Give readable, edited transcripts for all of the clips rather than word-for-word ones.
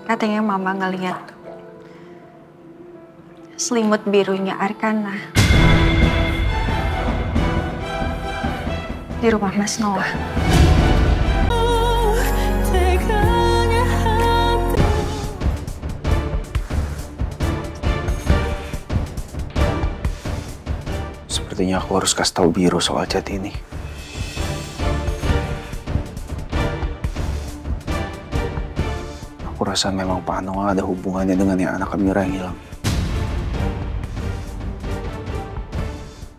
Katanya mama ngeliat selimut birunya Arkana di rumah Mas Noah. Sepertinya aku harus kasih tahu Biro soal chat ini. Aku rasa memang Pak Noah ada hubungannya dengan yang anak Amira yang hilang.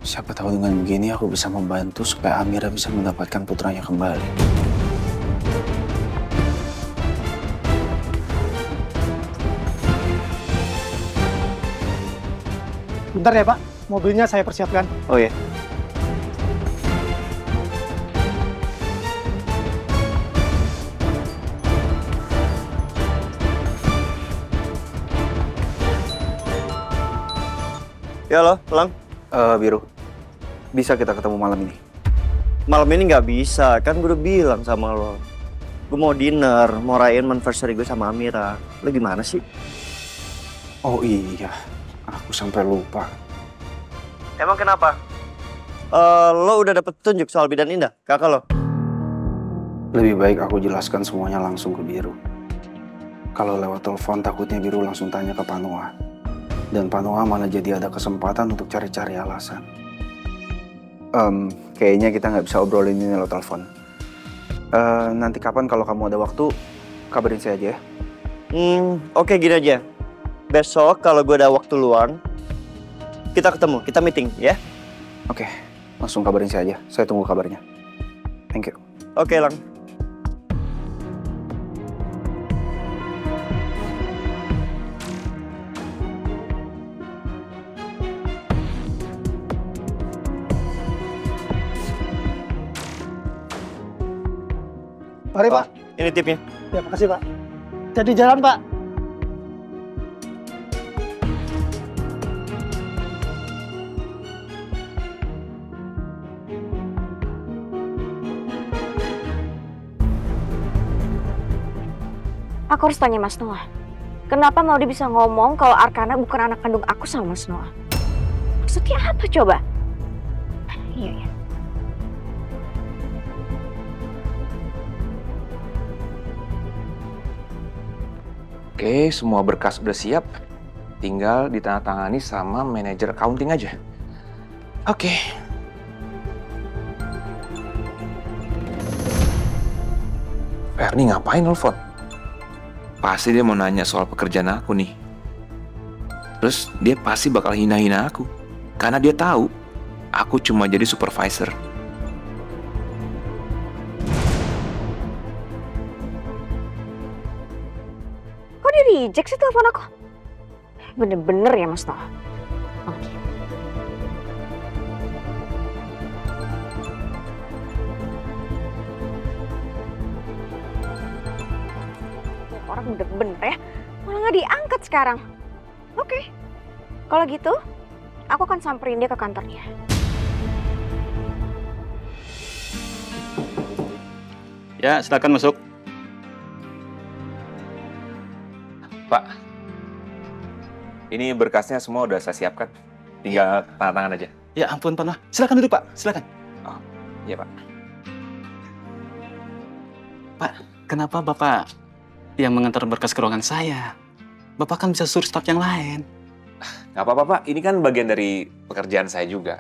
Siapa tahu dengan begini aku bisa membantu supaya Amira bisa mendapatkan putranya kembali. Bentar ya Pak, mobilnya saya persiapkan. Oh ya. Ya lo, Lang. Biro, bisa kita ketemu malam ini? Malam ini nggak bisa, kan gue udah bilang sama lo. Gue mau dinner, mau rayain anniversary gue sama Amira. Lo gimana sih? Oh iya, aku sampai lupa. Emang kenapa? Lo udah dapet petunjuk soal Bidan Indah, kakak lo? Lebih baik aku jelaskan semuanya langsung ke Biro. Kalau lewat telepon takutnya Biro langsung tanya ke Pak Noah. Dan Pak Noah malah jadi ada kesempatan untuk cari-cari alasan. Kayaknya kita nggak bisa obrolin ini lewat telepon. Nanti kapan kalau kamu ada waktu, kabarin saya aja ya. Oke, gini aja. Besok kalau gue ada waktu luang, kita ketemu, kita meeting, ya? Oke, langsung kabarin saya aja. Saya tunggu kabarnya. Thank you. Oke, Lang. Mari Pak. Ini tipnya. Ya, makasih Pak. Jadi jalan Pak. Aku harus tanya Mas Noah. Kenapa mau dia bisa ngomong kalau Arkana bukan anak kandung aku sama Mas Noah? Maksudnya apa coba? Iya ya. Oke, semua berkas udah siap. Tinggal ditandatangani sama manajer accounting aja. Oke. Ernie ngapain nelfon? Pasti dia mau nanya soal pekerjaan aku nih. Terus dia pasti bakal hina-hina aku. Karena dia tahu aku cuma jadi supervisor. Kok dia reject sih telepon aku? Bener-bener ya Mas Noah. Oke. Orang bener-bener ya, malah nggak diangkat sekarang. Oke, kalau gitu aku akan samperin dia ke kantornya. Ya, silakan masuk. Pak, ini berkasnya semua udah saya siapkan. Tinggal tanda tangan aja. Ya ampun, Pak Noah. Silakan duduk, Pak. Silakan. Oh, iya Pak. Pak, kenapa Bapak yang mengantar berkas ke ruangan saya? Bapak kan bisa suruh staf yang lain. Nggak apa-apa Pak, ini kan bagian dari pekerjaan saya juga.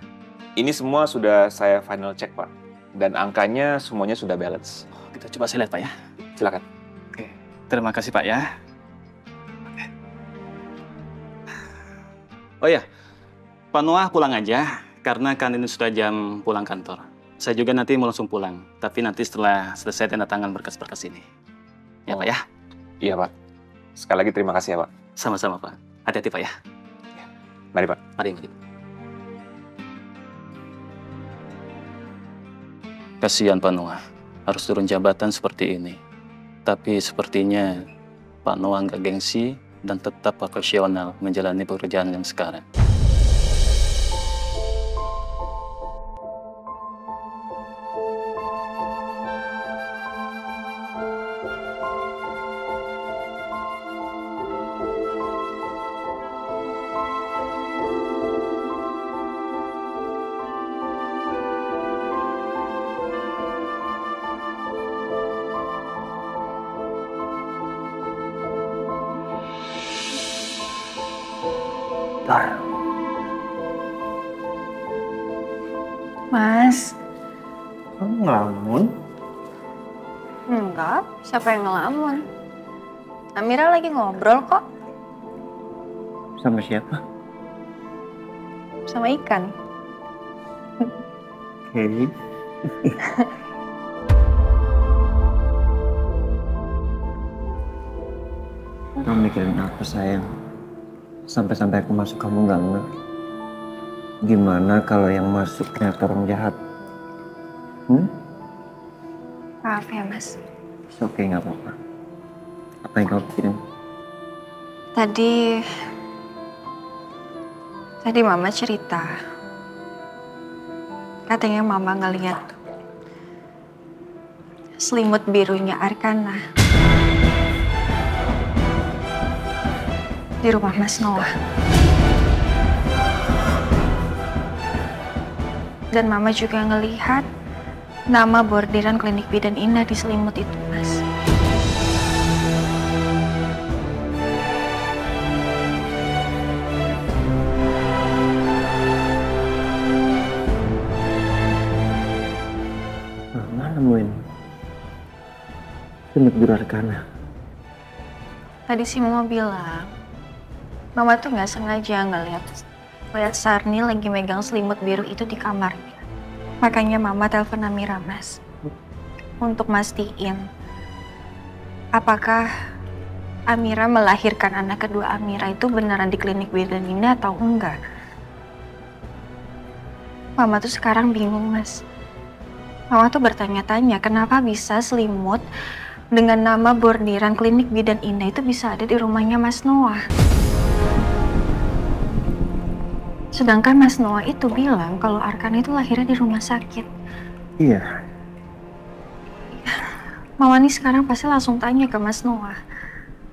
Ini semua sudah saya final check Pak. Dan angkanya semuanya sudah balance. Oh, kita coba saya lihat Pak ya. Silakan. Oke, terima kasih Pak ya. Oh ya, Pak Noah pulang aja, karena kan ini sudah jam pulang kantor. Saya juga nanti mau langsung pulang, tapi nanti setelah selesai tanda tangan berkas-berkas ini. Ya Pak ya? Iya Pak. Sekali lagi terima kasih ya Pak. Sama-sama Pak. Hati-hati Pak ya. Mari Pak. Mari. Kasihan Pak Noah, harus turun jabatan seperti ini. Tapi sepertinya Pak Noah nggak gengsi dan tetap profesional menjalani pekerjaan yang sekarang. Bentar. Mas. Kamu ngelamun? Enggak, siapa yang ngelamun? Amira lagi ngobrol kok. Sama siapa? Sama ikan. Oke. Kamu mikirin apa sayang? Sampai-sampai aku masuk kamu nggak ngeh. Gimana kalau yang masuk ternyata orang jahat? Maaf ya mas. Oke, nggak apa-apa. Apa yang kamu pikirin? Tadi mama cerita. Katanya mama ngeliat selimut birunya Arkana di rumah Mas Noah. Dan mama juga ngelihat nama bordiran klinik bidan Indah di selimut itu, Mas. Mama nemuin selimut biru Arkana. Tadi sih mama bilang, mama tuh nggak sengaja ngeliat Sarni lagi megang selimut biru itu di kamarnya. Makanya mama telepon Amira, Mas. Untuk mastiin apakah Amira melahirkan anak kedua Amira itu beneran di klinik bidan Indah atau enggak. Mama tuh sekarang bingung, Mas. Mama tuh bertanya-tanya kenapa bisa selimut dengan nama bordiran klinik bidan Indah itu bisa ada di rumahnya Mas Noah. Sedangkan Mas Noah itu bilang kalau Arkana itu lahirnya di rumah sakit. Iya. Mama nih sekarang pasti langsung tanya ke Mas Noah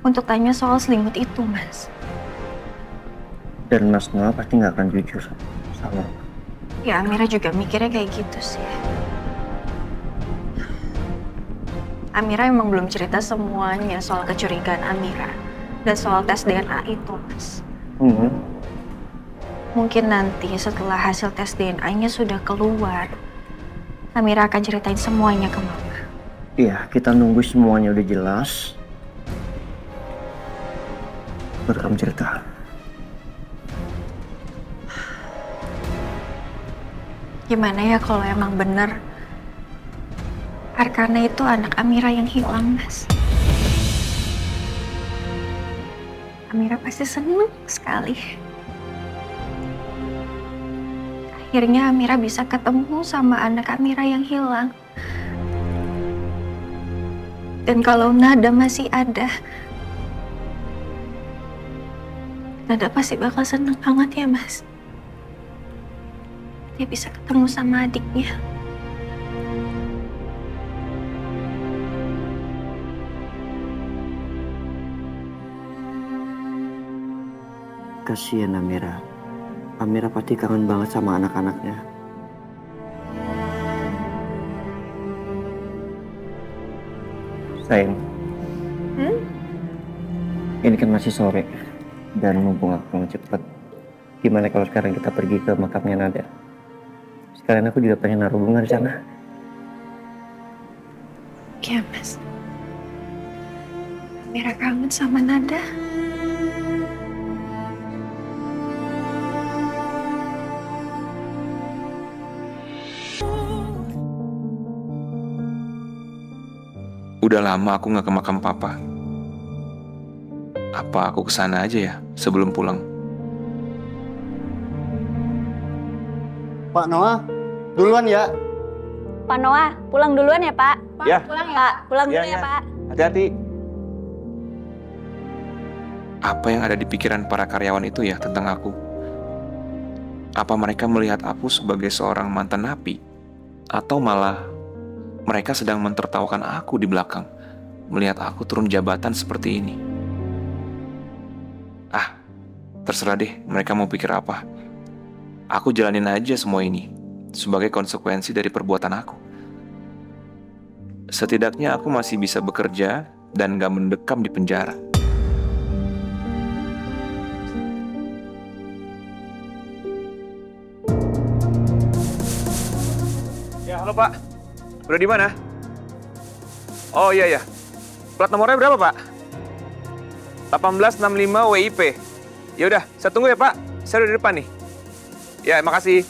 untuk tanya soal selimut itu, Mas. Dan Mas Noah pasti nggak akan jujur sama. Ya Amira juga mikirnya kayak gitu sih. Amira emang belum cerita semuanya soal kecurigaan Amira dan soal tes DNA itu, Mas. Mungkin nanti setelah hasil tes DNA-nya sudah keluar, Amira akan ceritain semuanya ke Mama. Iya, kita nunggu semuanya udah jelas. Baru kamu cerita. Gimana ya kalau emang bener Arkana itu anak Amira yang hilang, Mas? Amira pasti seneng sekali. Akhirnya Amira bisa ketemu sama anak Amira yang hilang. Dan kalau Nada masih ada, Nada pasti bakal seneng banget ya, Mas. Dia bisa ketemu sama adiknya. Kasihan Amira. Amira pasti kangen banget sama anak-anaknya. Sayang. Ini kan masih sore. Dan mumpung aku pulang cepet. Gimana kalau sekarang kita pergi ke makamnya Nada? Sekalian aku juga pengen naruh bunga di sana. Iya, Mas. Amira kangen sama Nada. Udah lama aku nggak ke makam papa. Apa aku kesana aja ya sebelum pulang? Pak Noah, duluan ya. Pak Noah, pulang duluan ya, Pak. Pak, Ya. pulang ya. Pak, pulang dulu ya, Pak. Hati-hati. Apa yang ada di pikiran para karyawan itu ya tentang aku? Apa mereka melihat aku sebagai seorang mantan napi? Atau malah mereka sedang mentertawakan aku di belakang, melihat aku turun jabatan seperti ini? Ah, terserah deh mereka mau pikir apa. Aku jalanin aja semua ini sebagai konsekuensi dari perbuatan aku. Setidaknya aku masih bisa bekerja dan gak mendekam di penjara. Halo Pak, udah di mana? Oh iya. Plat nomornya berapa Pak? 1865 WIP. Ya udah, saya tunggu ya Pak. Saya udah di depan nih. Ya, makasih.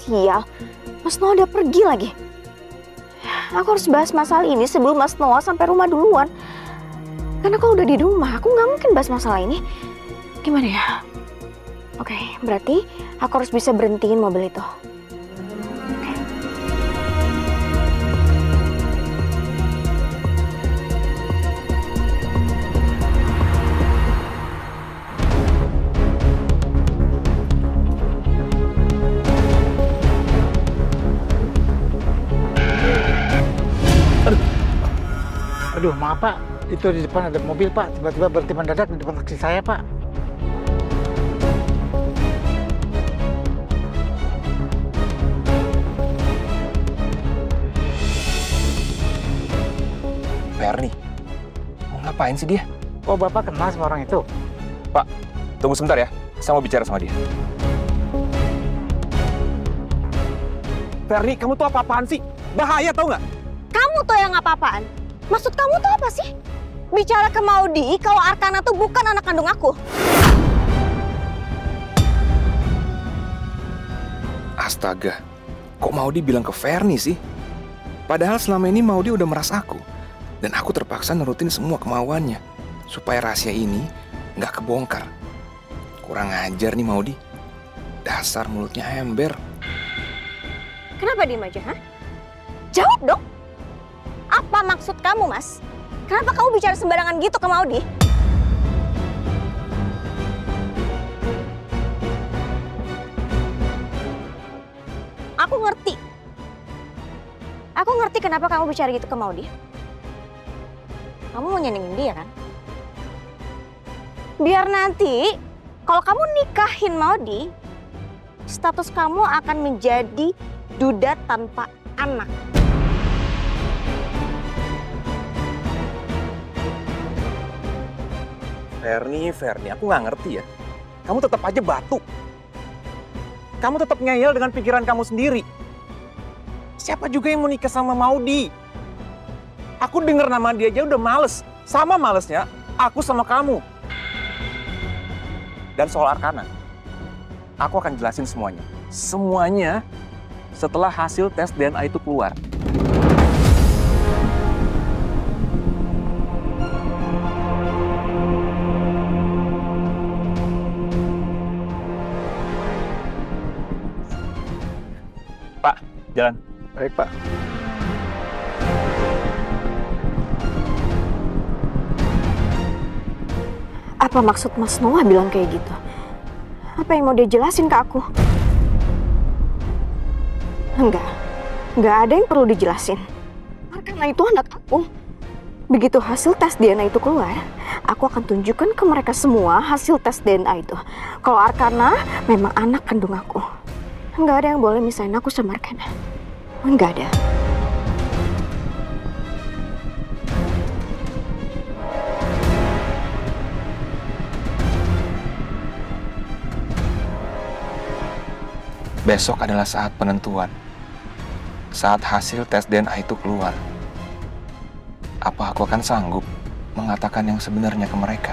Sial, Mas Noah udah pergi lagi. Aku harus bahas masalah ini sebelum Mas Noah sampai rumah duluan. Karena kalau udah di rumah, aku nggak mungkin bahas masalah ini. Gimana ya? Oke, berarti aku harus bisa berhentiin mobil itu. Aduh, maaf Pak. Itu di depan ada mobil Pak. Tiba-tiba berhenti mendadak di depan taksi saya Pak. Ferni, mau ngapain sih dia? Oh, Bapak kenal sama orang itu? Pak, tunggu sebentar ya. Saya mau bicara sama dia. Ferni, kamu tuh apa-apaan sih? Bahaya tau nggak? Kamu tuh yang apa-apaan? Maksud kamu tuh apa sih? Bicara ke Maudi kalau Arkana tuh bukan anak kandung aku. Astaga, kok Maudi bilang ke Ferni sih? Padahal selama ini Maudi udah meras aku. Dan aku terpaksa nurutin semua kemauannya. Supaya rahasia ini nggak kebongkar. Kurang ajar nih Maudi. Dasar mulutnya ember. Kenapa diem aja, ha? Jawab dong. Apa maksud kamu, Mas? Kenapa kamu bicara sembarangan gitu ke Maudi? Aku ngerti. Aku ngerti kenapa kamu bicara gitu ke Maudi. Kamu mau nyenengin dia, kan? Biar nanti, kalau kamu nikahin Maudi, status kamu akan menjadi duda tanpa anak. Ferni, aku nggak ngerti ya. Kamu tetap aja batu. Kamu tetap ngeyel dengan pikiran kamu sendiri. Siapa juga yang mau nikah sama Maudi? Aku denger nama dia aja udah males. Sama malesnya aku sama kamu. Dan soal Arkana, aku akan jelasin semuanya. Semuanya setelah hasil tes DNA itu keluar. Pak, jalan. Baik Pak. Apa maksud Mas Noah bilang kayak gitu? Apa yang mau dia jelasin ke aku? Enggak ada yang perlu dijelasin. Arkana itu anak aku. Begitu hasil tes DNA itu keluar, aku akan tunjukkan ke mereka semua hasil tes DNA itu. Kalau Arkana memang anak kandung aku. Enggak ada yang boleh misahin aku sama Arkana. Enggak ada. Besok adalah saat penentuan. Saat hasil tes DNA itu keluar. Apa aku akan sanggup mengatakan yang sebenarnya ke mereka?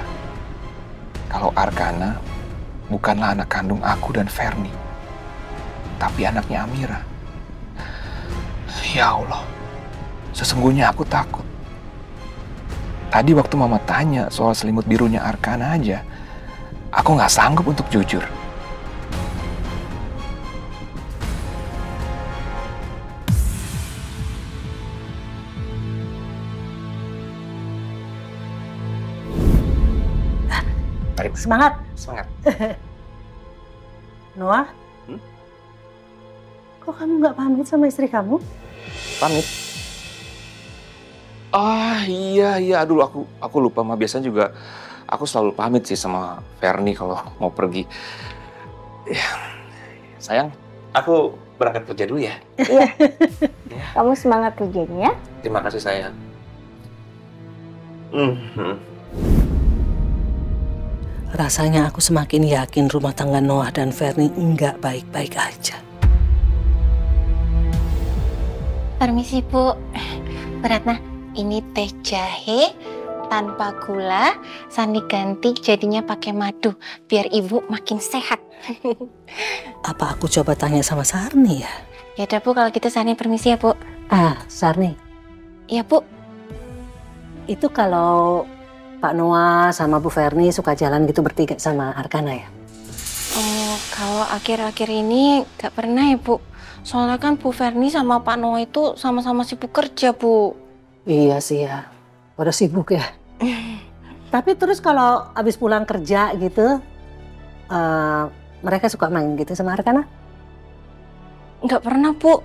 Kalau Arkana bukanlah anak kandung aku dan Ferni, tapi anaknya Amira. Ya Allah, sesungguhnya aku takut. Tadi waktu Mama tanya soal selimut birunya Arkana aja, aku nggak sanggup untuk jujur. Semangat. Semangat. Noah, Kok kamu nggak pamit sama istri kamu? Pamit. Ah iya, aduh aku lupa mah, biasanya juga aku selalu pamit sih sama Ferni kalau mau pergi. Ya, sayang, aku berangkat kerja dulu ya. Iya. Kamu semangat kerjanya ya. Terima kasih sayang. Rasanya aku semakin yakin rumah tangga Noah dan Ferni nggak baik-baik aja. Permisi Bu, Bu Ratna, ini teh jahe tanpa gula, Sani ganti jadinya pakai madu, biar Ibu makin sehat. Apa aku coba tanya sama Sarni ya? Ya udah Bu, kalau gitu Sani permisi ya Bu. Sarni, Iya Bu. itu kalau Pak Noah sama Bu Ferni suka jalan gitu bertiga sama Arkana ya? Oh, kalau akhir-akhir ini gak pernah ya Bu. Soalnya kan Bu Ferni sama Pak Noah itu sama-sama sibuk kerja Bu. Iya sih ya, pada sibuk ya. Tapi terus kalau abis pulang kerja gitu, mereka suka main gitu sama Arkana? Nggak pernah Bu.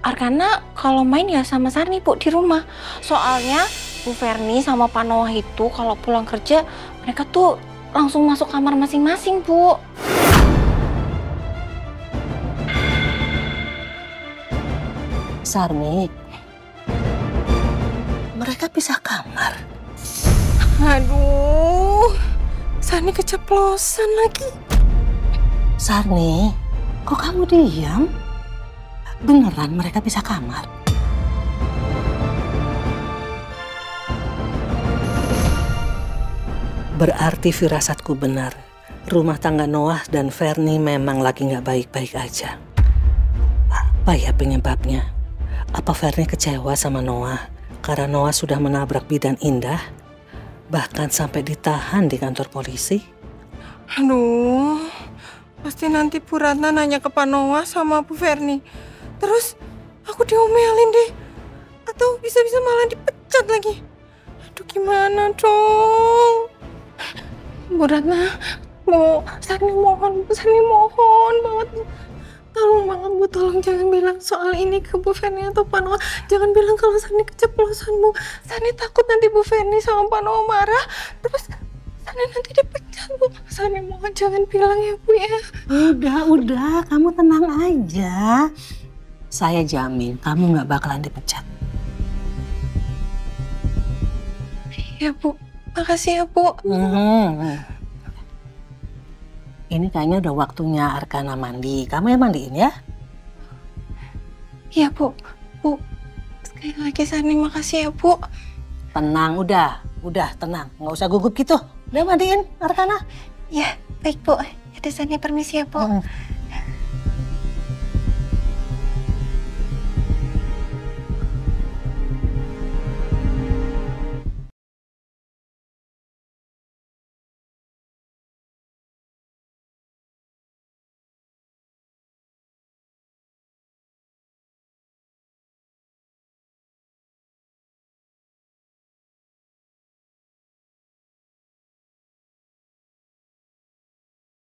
Arkana kalau main ya sama Sarni Bu di rumah. Soalnya Bu Ferni sama Pak Noah itu kalau pulang kerja mereka tuh langsung masuk kamar masing-masing Bu. Sarni, mereka pisah kamar. Aduh, Sarni keceplosan lagi. Sarni, kok kamu diam? Beneran mereka pisah kamar? Berarti firasatku benar. Rumah tangga Noah dan Ferni memang lagi nggak baik-baik aja. Apa ya penyebabnya? Apa Ferni kecewa sama Noah karena Noah sudah menabrak bidan Indah? Bahkan sampai ditahan di kantor polisi? Aduh, pasti nanti Bu Ratna nanya ke Pak Noah sama Bu Ferni. Terus aku diomelin deh. Atau bisa-bisa malah dipecat lagi. Aduh gimana dong? Bu Ratna, Sarni mohon banget Bu. Tolong banget Bu, tolong jangan bilang soal ini ke Bu Ferni atau Pak Noah. Jangan bilang kalau Sarni keceplosan Bu. Sarni takut nanti Bu Ferni sama Pak Noah marah. Terus Sarni nanti dipecat Bu. Sarni mohon jangan bilang ya Bu ya. Udah, kamu tenang aja. Saya jamin kamu nggak bakalan dipecat. Ya Bu, makasih ya Bu. Ini kayaknya udah waktunya Arkana mandi. Kamu yang mandiin ya? Iya Bu. Bu, sekali lagi Sarni makasih ya Bu. Tenang, udah tenang. Nggak usah gugup gitu. Udah mandiin Arkana. Ya, baik Bu. Yaudah Sarni permisi ya Bu.